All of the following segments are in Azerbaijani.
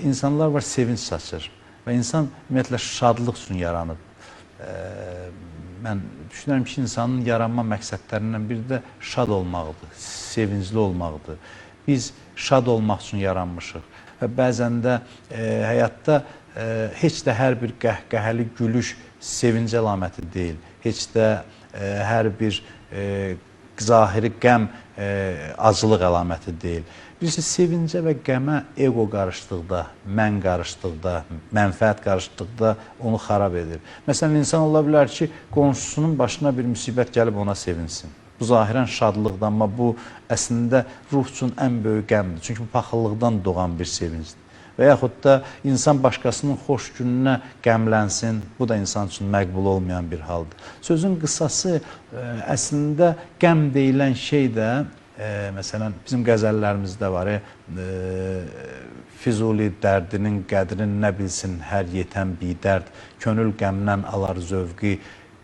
insanlar var, sevinç saçır və insan ümumiyyətlə şadlıq üçün yaranıb. Mən düşünürəm ki, insanın yaranma məqsədlərindən biri də şad olmaqdır, sevincli olmaqdır. Biz şad olmaq üçün yaranmışıq və bəzən də həyatda heç də hər bir qəhqəhəli gülüş sevinc əlaməti deyil. Heç də hər bir zahiri qəm acılıq əlaməti deyil. Birisi sevincə və qəmə ego qarışdıqda, mən qarışdıqda, mənfəət qarışdıqda onu xarab edir. Məsələn, insan ola bilər ki, qonşusunun başına bir müsibət gəlib ona sevinsin. Bu zahirən şadlıqdır, amma bu əslində ruh üçün ən böyük qəmdir. Çünki bu paxıllıqdan doğan bir sevincdir. Və yaxud da insan başqasının xoş gününə qəmlənsin, bu da insan üçün məqbul olmayan bir haldır. Sözün qısası, əslində qəm deyilən şey də, məsələn, bizim qəzəllərimizdə var, Füzuli dərdinin qədrini nə bilsin hər yetən bidərd, könül qəmdən alar zövqi,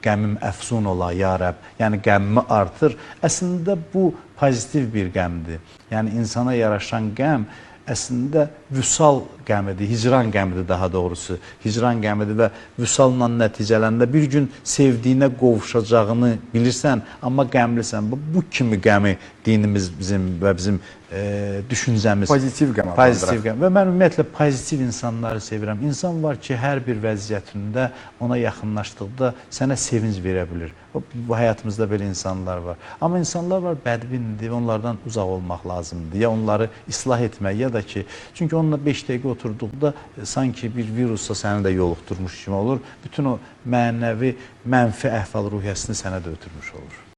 qəmim əfsun ola ya Rəbb, yəni qəmimi artır. Əslində bu pozitiv bir qəmdir, yəni insana yaraşan qəm əslində vüsal qəmidir, hicran qəmidir daha doğrusu. Hicran qəmidir və vüsalla nəticələndə bir gün sevdiyinə qovuşacağını bilirsən, amma qəmlisən. Bu kimi qəmi dinimiz bizim və bizim düşüncəmiz. Pozitiv qəm. Pozitiv qəm. Və mən ümumiyyətlə pozitiv insanları sevirəm. İnsan var ki, hər bir vəziyyətində ona yaxınlaşdıqda sənə sevinc verə bilir. Bu həyatımızda belə insanlar var. Amma insanlar var bədbindir, onlardan uzaq olmaq lazımdır. Ya onları islah etmək, ya da ki, çünki onunla 5 dəqiqə oturduqda sanki bir virusla səni də yoluxturmuş kimi olur. Bütün o mənəvi, mənfi əhval-ruhiyyəsini sənə də ötürmüş olur.